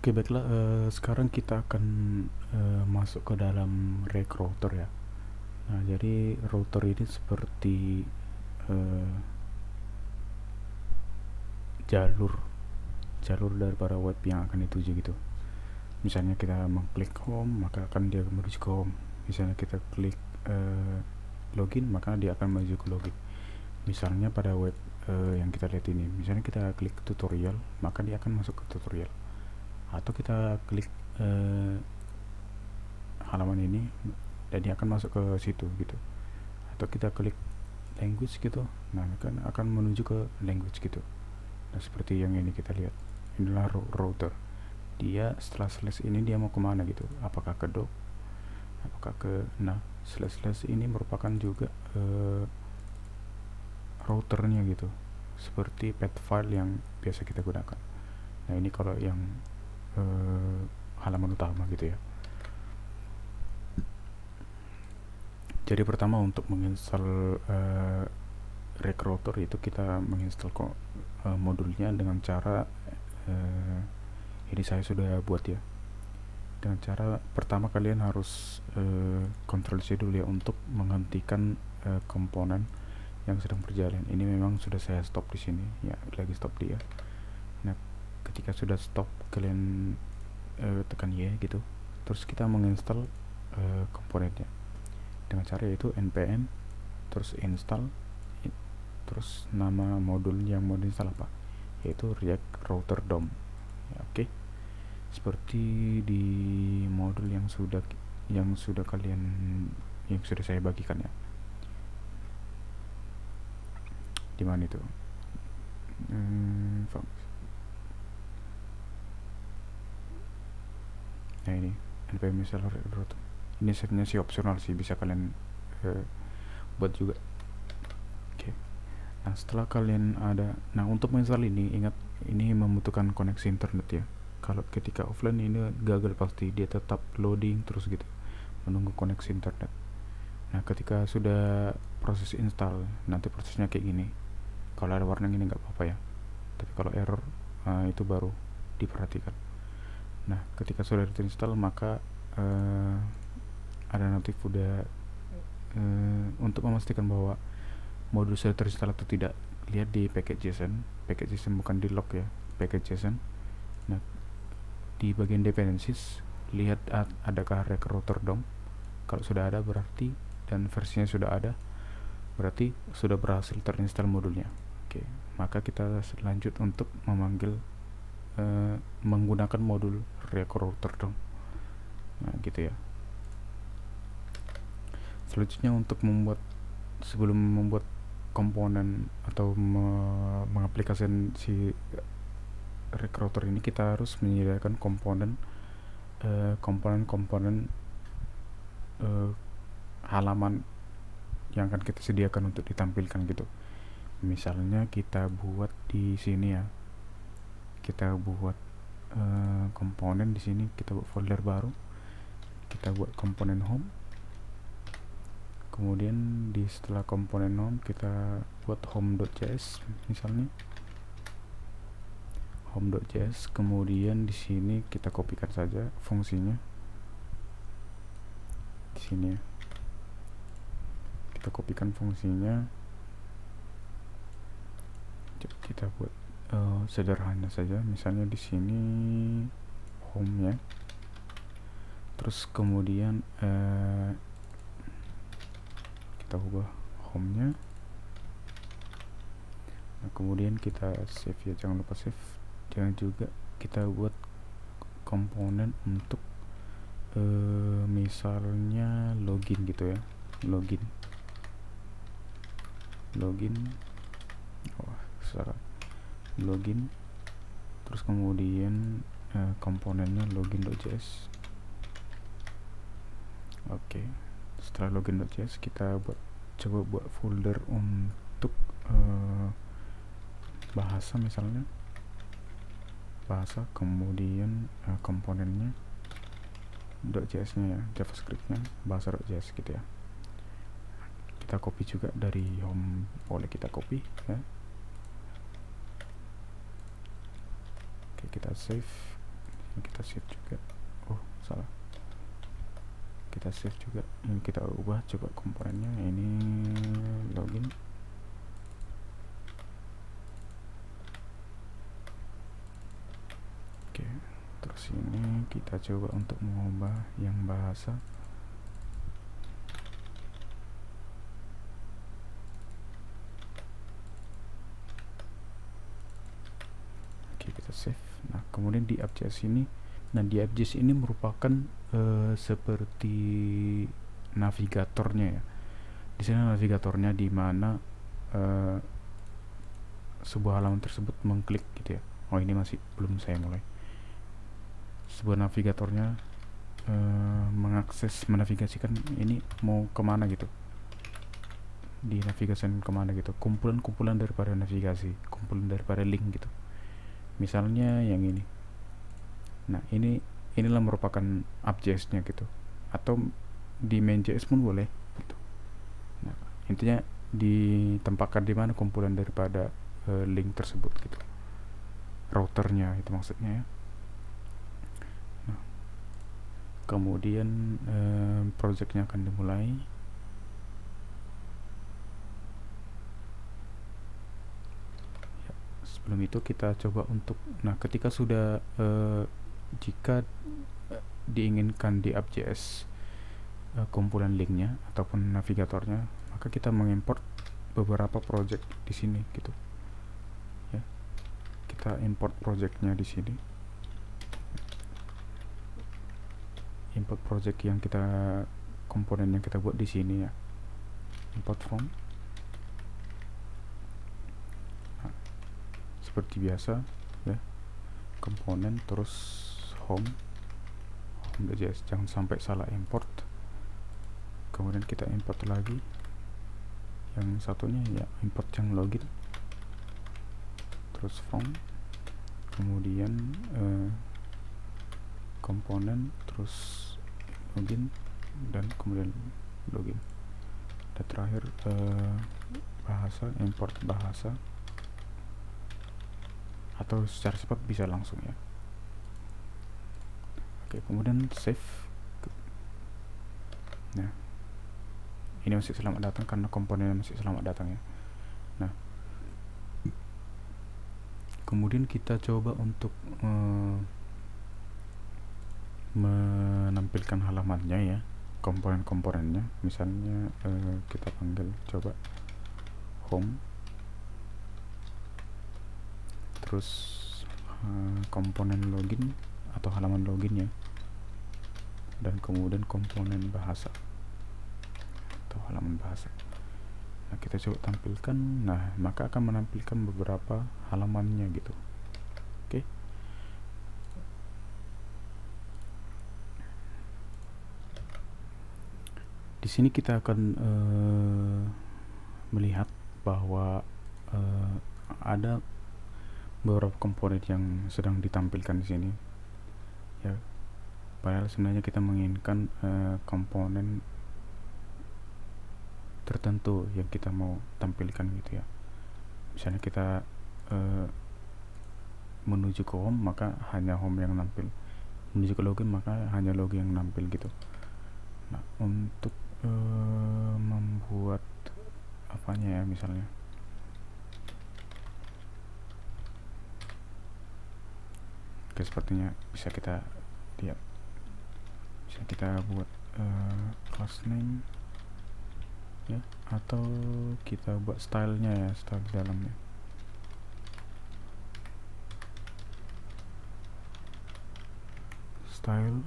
Oke, baiklah. Sekarang kita akan masuk ke dalam rake router ya. Nah, jadi router ini seperti eh, jalur jalur daripada web yang akan dituju gitu. Misalnya kita mengklik home, maka akan dia menuju ke home. Misalnya kita klik eh, login, maka dia akan menuju ke login. Misalnya pada web yang kita lihat ini, misalnya kita klik tutorial, maka dia akan masuk ke tutorial. Atau kita klik eh, halaman ini dan dia akan masuk ke situ gitu. Atau kita klik language gitu, nah kan akan menuju ke language gitu. Nah, seperti yang ini kita lihat, inilah router. Dia setelah slash ini dia mau kemana gitu, apakah ke dock, apakah ke, nah slash ini merupakan juga routernya gitu, seperti path file yang biasa kita gunakan. Nah, ini kalau yang halaman utama gitu ya. Jadi pertama untuk menginstal rake router itu kita menginstal modulnya dengan cara ini saya sudah buat ya. Dengan cara pertama kalian harus Ctrl C dulu ya untuk menghentikan komponen yang sedang berjalan. Ini memang sudah saya stop di sini ya, lagi stop dia. Nah, ketika sudah stop kalian tekan Y gitu. Terus kita menginstal komponennya dengan cara yaitu npm terus install, terus nama modul yang mau diinstal apa, yaitu React Router DOM ya. Oke, seperti di modul yang sudah saya bagikan ya. Di mana itu? Nah, ini npm install React Router. Ini setnya sih opsional sih, bisa kalian buat juga. Oke. Nah, setelah kalian ada, nah untuk menginstal ini ingat ini membutuhkan koneksi internet ya. Kalau ketika offline ini gagal pasti, dia tetap loading terus gitu, menunggu koneksi internet. Nah, ketika sudah proses install, nanti prosesnya kayak gini. Kalau ada warning ini nggak apa-apa ya, tapi kalau error itu baru diperhatikan. Nah, ketika sudah terinstall maka ada notif udah untuk memastikan bahwa modul sudah terinstall atau tidak, lihat di package.json bukan di log ya, package.json. Nah, di bagian dependencies lihat adakah React Router DOM. Kalau sudah ada berarti, dan versinya sudah ada, berarti sudah berhasil terinstall modulnya. Oke, maka kita lanjut untuk memanggil menggunakan modul React Router DOM. Nah, gitu ya. Selanjutnya untuk sebelum membuat komponen atau mengaplikasikan si React Router ini, kita harus menyediakan komponen halaman yang akan kita sediakan untuk ditampilkan gitu. Misalnya kita buat di sini ya, kita buat komponen di sini, kita buat folder baru, kita buat komponen home. Kemudian setelah komponen home kita buat home.js misalnya, home.js. Kemudian di sini kita kopikan saja fungsinya di sini ya. Kita kopikan fungsinya, kita buat sederhana saja, misalnya di sini home ya. Terus kemudian kita ubah home-nya. Nah, kemudian kita save ya, jangan lupa save. Jangan juga kita buat komponen untuk misalnya login gitu ya, login. Salah, login. Terus kemudian komponennya login.js. Oke, setelah login.js kita coba buat folder untuk bahasa, misalnya bahasa, kemudian komponennya .js nya ya, javascript-nya bahasa.js gitu ya. Kita copy juga dari home, boleh kita copy ya. Oke, kita save kita save juga. Oh salah, kita save juga. Ini kita ubah coba komponennya, ini login. Oke, terus ini kita coba untuk mengubah yang bahasa. Oke, kita save. Nah kemudian di app.js ini, nah di app.js ini merupakan seperti navigatornya ya. Di sana navigatornya di mana sebuah halaman tersebut mengklik gitu ya. Oh ini masih belum saya mulai. Sebuah navigatornya mengakses, menavigasikan ini mau kemana gitu, di navigasikan kemana gitu, kumpulan-kumpulan daripada navigasi, kumpulan daripada link gitu, misalnya yang ini. Nah inilah merupakan app.js nya gitu, atau di main.js pun boleh gitu. Nah intinya ditempatkan di mana kumpulan daripada link tersebut gitu, routernya itu maksudnya ya. Nah kemudian projectnya akan dimulai. Ya, sebelum itu kita coba untuk, nah ketika sudah jika diinginkan di app.js kumpulan linknya ataupun navigatornya, maka kita mengimport beberapa project di sini gitu ya. Kita import projectnya di sini, import project yang kita, komponen yang kita buat di sini ya, import from. Nah, seperti biasa ya, komponen terus home.js, jangan sampai salah import. Kemudian kita import lagi yang satunya ya, import yang login, terus from, kemudian komponen, terus login, dan kemudian login. Dan terakhir bahasa, import bahasa, atau secara cepat bisa langsung ya. Oke, kemudian save. Nah ini masih selamat datang karena komponennya masih selamat datang ya. Nah kemudian kita coba untuk menampilkan halamannya ya, komponen-komponennya. Misalnya kita panggil coba home, terus komponen login atau halaman login ya, dan kemudian komponen bahasa atau halaman bahasa. Nah kita coba tampilkan. Nah maka akan menampilkan beberapa halamannya gitu. Oke. Di sini kita akan melihat bahwa ada beberapa komponen yang sedang ditampilkan di sini ya. Padahal sebenarnya kita menginginkan komponen tertentu yang kita mau tampilkan gitu ya. Misalnya kita menuju ke home, maka hanya home yang nampil. Menuju ke login, maka hanya login yang nampil gitu. Nah untuk membuat apanya ya, misalnya oke, sepertinya bisa kita lihat, bisa kita buat class name ya, atau kita buat stylenya ya, style di dalamnya. Style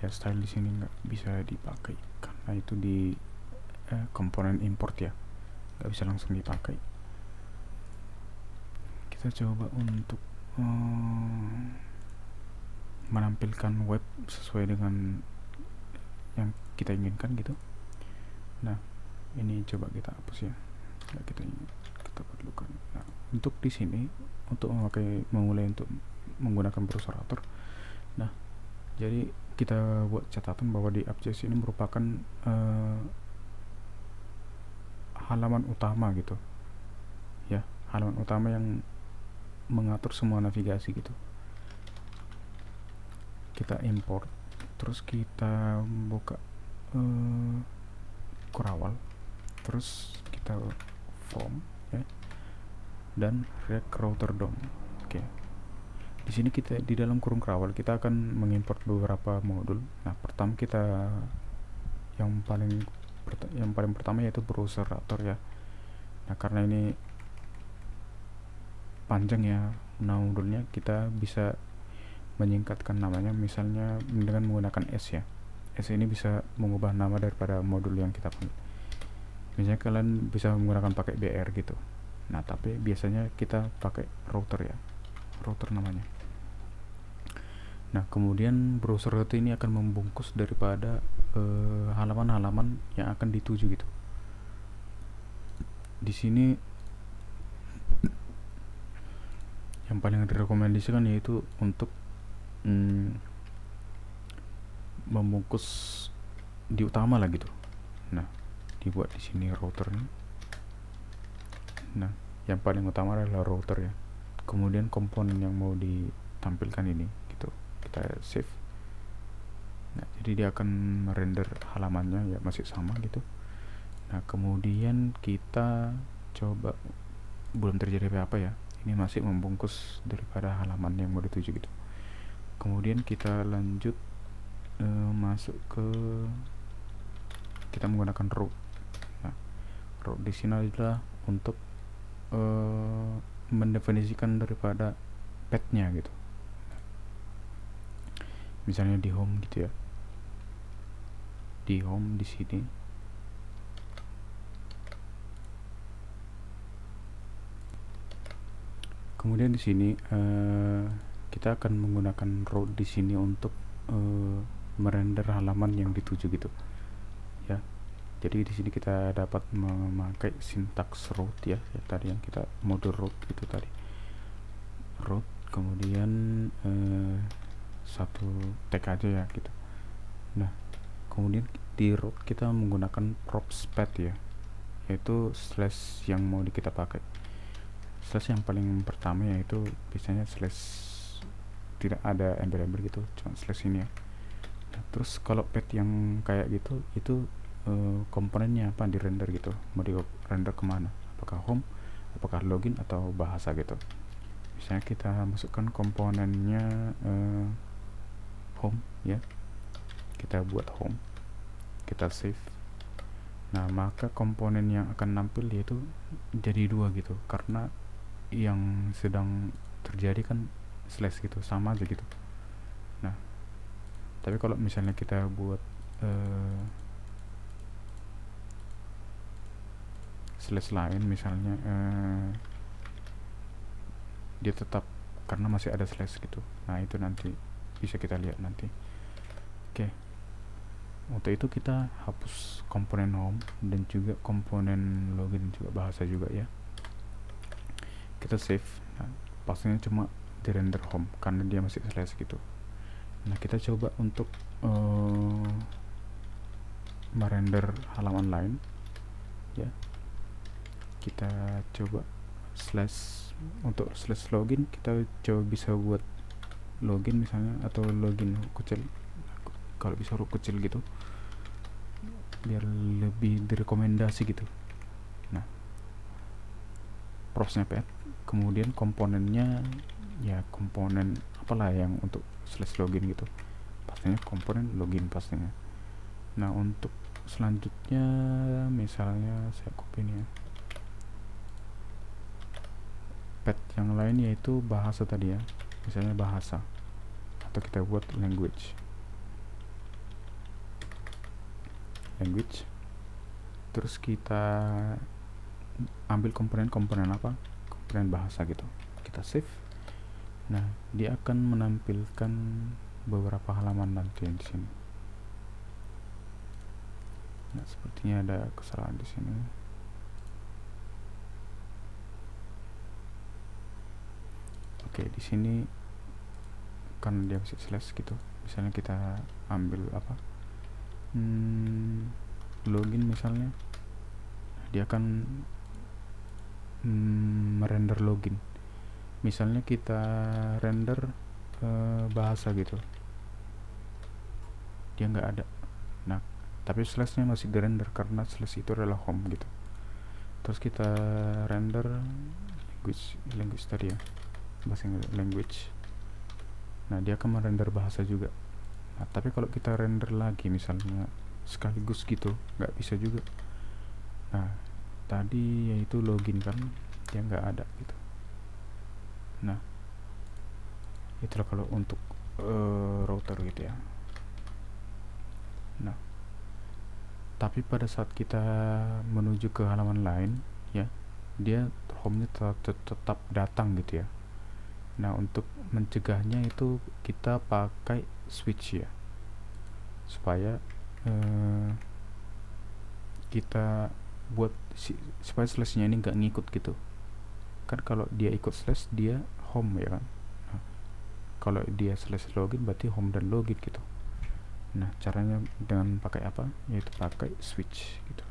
ya, style di sini nggak bisa dipakai karena itu di komponen import ya, nggak bisa langsung dipakai. Kita coba untuk menampilkan web sesuai dengan yang kita inginkan gitu. Nah ini coba kita hapus ya, nggak kita perlukan. Nah untuk di sini untuk memulai untuk menggunakan browser author. Nah jadi kita buat catatan bahwa di app.js ini merupakan halaman utama gitu ya, halaman utama yang mengatur semua navigasi gitu. Kita import, terus kita buka Corawal, terus kita form ya, dan rect router DOM. Oke. Di sini kita di dalam kurung Corawal kita akan mengimport beberapa modul. Nah, pertama kita yang paling pertama yaitu browserator ya. Nah, karena ini panjang ya modulnya, kita bisa menyingkatkan namanya misalnya dengan menggunakan S ya. S ini bisa mengubah nama daripada modul yang kita panggil. Misalnya kalian bisa menggunakan pakai BR gitu. Nah, tapi biasanya kita pakai router ya. Router namanya. Nah, kemudian browser ini akan membungkus daripada halaman-halaman yang akan dituju gitu. Di sini yang paling direkomendasikan yaitu untuk membungkus di utama lah gitu. Nah, dibuat di sini routernya. Nah, yang paling utama adalah router ya. Kemudian komponen yang mau ditampilkan ini gitu. Kita save. Nah, jadi dia akan merender halamannya ya, masih sama gitu. Nah, kemudian kita coba, belum terjadi apa-apa ya. Ini masih membungkus daripada halaman yang mau dituju gitu. Kemudian kita lanjut masuk ke, kita menggunakan root. Nah, root di sini adalah untuk mendefinisikan daripada path-nya gitu. Misalnya di home gitu ya. Di home di sini. Kemudian di sini kita akan menggunakan root di sini untuk merender halaman yang dituju gitu ya. Jadi di sini kita dapat memakai sintaks root ya, tadi yang kita modul root itu tadi. Root kemudian satu tag aja ya gitu. Nah, kemudian di root kita menggunakan props path ya, yaitu slash yang mau kita pakai. Slash yang paling pertama yaitu biasanya slash tidak ada embel-embel gitu, cuma slash ini ya. Nah, terus kalau path yang kayak gitu itu komponennya apa di render gitu, mau di render kemana, apakah home, apakah login atau bahasa gitu. Misalnya kita masukkan komponennya home ya, kita buat home, kita save. Nah, maka komponen yang akan nampil yaitu jadi dua gitu, karena yang sedang terjadi kan slash gitu, sama aja gitu. Nah, tapi kalau misalnya kita buat slash lain misalnya, dia tetap karena masih ada slash gitu. Nah, itu nanti bisa kita lihat nanti. Oke. Untuk itu kita hapus komponen home dan juga komponen login juga bahasa juga ya. Kita save. Nah, pastinya cuma di render home karena dia masih slash gitu. Nah, kita coba untuk merender halaman lain ya. Kita coba slash, untuk slash login kita coba bisa buat login misalnya, atau login kecil, kalau bisa huruf kecil gitu biar lebih direkomendasi gitu. Nah, propsnya path, kemudian komponennya ya komponen apalah yang untuk slash login gitu, pastinya komponen login pastinya. Nah, untuk selanjutnya misalnya saya copy ini ya, path yang lain yaitu bahasa tadi ya, misalnya bahasa, atau kita buat language. Terus kita ambil komponen apa, komponen bahasa gitu, kita save. Nah, dia akan menampilkan beberapa halaman nanti di sini. Nah, sepertinya ada kesalahan di sini. Oke, di sini kan dia masih slash gitu. Misalnya kita ambil apa, login misalnya, dia akan merender login. misalnya kita render bahasa gitu, dia nggak ada. Nah, tapi slashnya masih di render karena slash itu adalah home gitu. Terus kita render language tadi ya, bahasa Inggris language. Nah, dia akan merender bahasa juga. Nah, tapi kalau kita render lagi misalnya sekaligus gitu, nggak bisa juga. Nah, tadi yaitu login kan, dia nggak ada gitu. Nah, itulah kalau untuk router gitu ya. Nah, tapi pada saat kita menuju ke halaman lain ya, dia home-nya tetap datang gitu ya. Nah, untuk mencegahnya itu kita pakai switch ya, supaya kita buat supaya slashnya ini nggak ngikut gitu kan. Kalau dia ikut slash dia home ya kan. Nah, kalau dia slash login berarti home dan login gitu. Nah, caranya dengan pakai apa, yaitu pakai switch gitu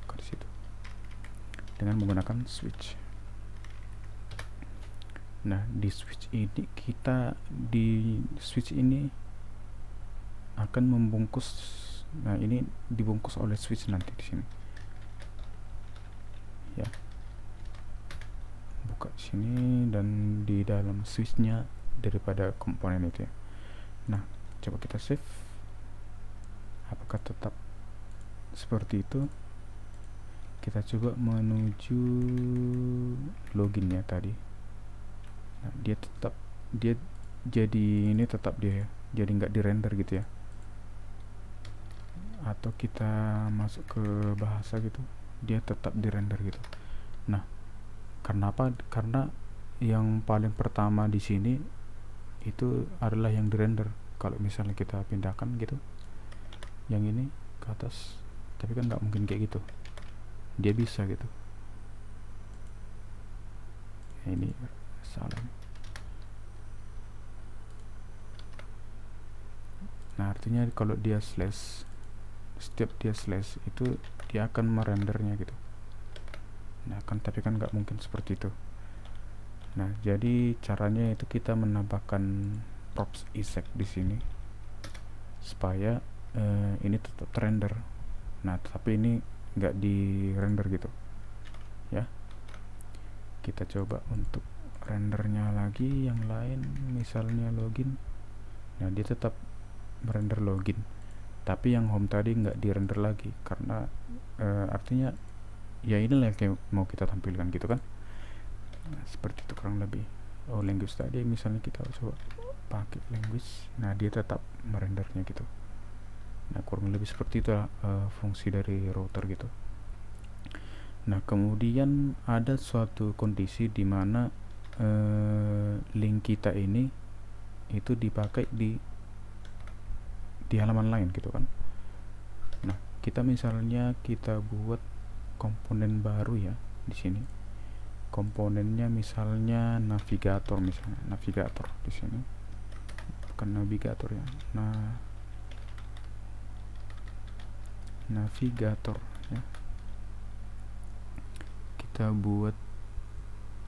ke situ dengan menggunakan switch. Nah, di switch ini akan membungkus. Nah, ini dibungkus oleh switch nanti di sini ya. Buka sini dan di dalam switchnya daripada komponen itu ya. Nah, coba kita save. Apakah tetap seperti itu? Kita coba menuju login ya tadi. Nah, dia jadi nggak di render gitu ya. Atau kita masuk ke bahasa gitu, dia tetap di render gitu. Nah, karena apa? Karena yang paling pertama di sini itu adalah yang di render. Kalau misalnya kita pindahkan gitu, yang ini ke atas, tapi kan nggak mungkin kayak gitu. Dia bisa gitu. Nah, ini salah. Nah, artinya kalau dia slash, setiap dia slash itu dia akan merendernya gitu. Nah, kan tapi kan nggak mungkin seperti itu. Nah, jadi caranya itu kita menambahkan props isec di sini supaya ini tetap render. Nah, tapi ini nggak di render gitu ya. Kita coba untuk rendernya lagi yang lain, misalnya login. Nah, dia tetap merender login, tapi yang home tadi nggak di render lagi karena artinya ya inilah yang mau kita tampilkan gitu kan. Nah, seperti itu kurang lebih. Language tadi misalnya kita coba pakai language, nah dia tetap merendernya gitu. Nah, kurang lebih seperti itu fungsi dari router gitu. Nah, kemudian ada suatu kondisi di mana link kita ini itu dipakai di halaman lain gitu kan. Nah, kita misalnya kita buat komponen baru ya di sini. Komponennya misalnya navigator, misalnya navigator di sini. Bukan navigator ya. Nah, navigator ya. Kita buat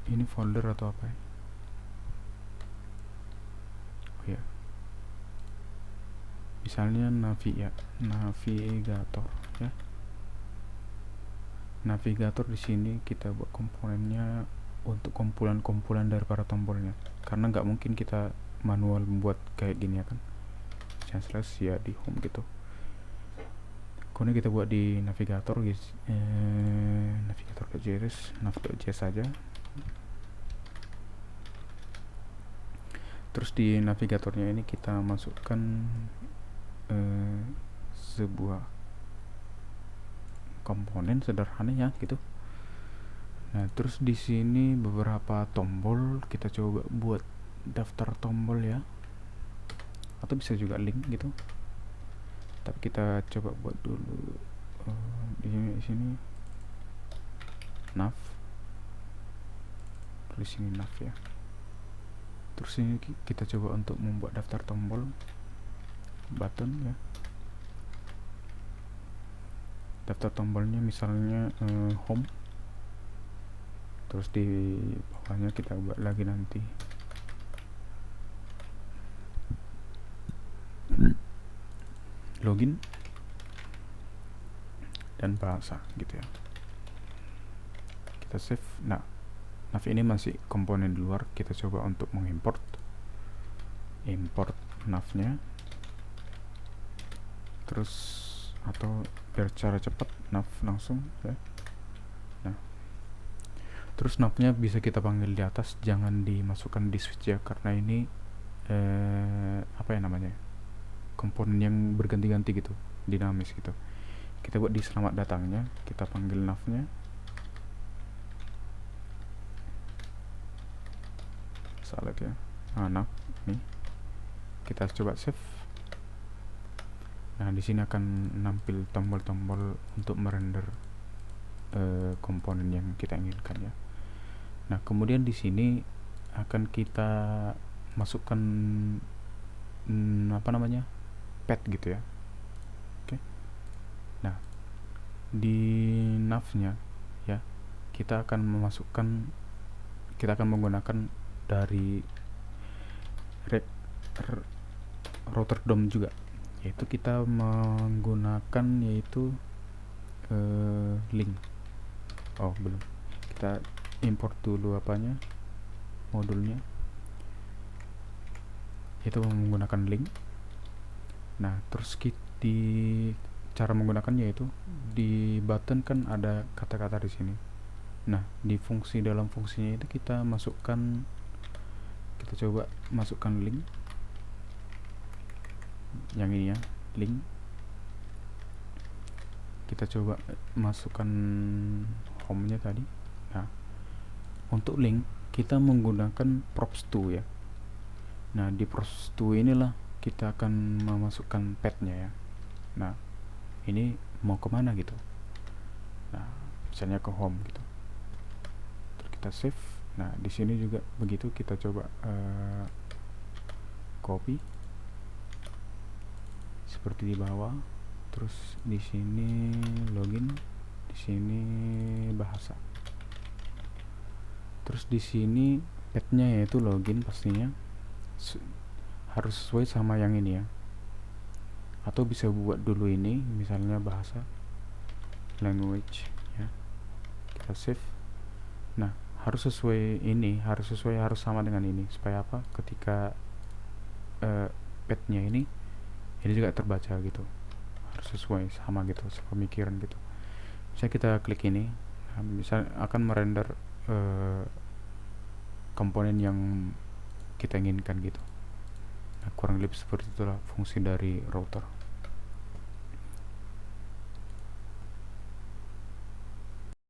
ini folder atau apa ya? Oh ya. Misalnya navigator ya. Navigator di sini kita buat komponennya untuk kumpulan-kumpulan dari para tombolnya, karena nggak mungkin kita manual membuat kayak gini ya kan. Slash ya di home gitu. Kemudian kita buat di navigator guys, navigator.js, nav.js saja. Terus di navigatornya ini kita masukkan sebuah komponen sederhana ya gitu. Nah, terus di sini beberapa tombol, kita coba buat daftar tombol ya, atau bisa juga link gitu. Tapi kita coba buat dulu di sini nav, tulis sini nav ya. Terus ini kita coba untuk membuat daftar tombol button ya. Daftar tombolnya misalnya home. terus di bawahnya kita buat lagi nanti login dan bahasa gitu ya. Kita save. Nah, nav ini masih komponen di luar, kita coba untuk mengimport navnya, terus atau biar cara cepat nav langsung ya. Nah, terus navnya bisa kita panggil di atas, jangan dimasukkan di switch ya, karena ini apa ya namanya, komponen yang berganti-ganti gitu, dinamis gitu. Kita buat di selamat datangnya, kita panggil navnya, salah ya, nav nih, kita coba save. Nah, di sini akan nampil tombol-tombol untuk merender komponen yang kita inginkan ya. Nah, kemudian di sini akan kita masukkan apa namanya, pet gitu ya. Oke. Nah, di navnya ya, kita akan menggunakan dari router DOM juga, yaitu kita menggunakan link. Oh, belum. Kita import dulu apanya, modulnya, itu menggunakan link. Nah, terus di cara menggunakannya itu di button kan ada kata-kata di sini. Nah, di fungsi, dalam fungsinya itu kita coba masukkan link yang ini ya, link. Kita coba masukkan home-nya tadi. Nah, untuk link kita menggunakan props2 ya. Nah, di props2 inilah kita akan memasukkan pet-nya ya. Nah, ini mau kemana gitu. Nah, misalnya ke home gitu. Terus kita save. Nah, di sini juga begitu, kita coba copy seperti di bawah. Terus di sini login, di sini bahasa. Terus di sini petnya yaitu login, pastinya harus sesuai sama yang ini ya. Atau bisa buat dulu ini, misalnya bahasa, language ya. Kita save. Nah, harus sesuai ini, harus sama dengan ini, supaya apa? Ketika petnya ini juga terbaca gitu, harus sesuai sama gitu, sepemikiran gitu. Misalnya kita klik ini, bisa akan merender komponen yang kita inginkan gitu. Nah, kurang lebih seperti itulah fungsi dari router.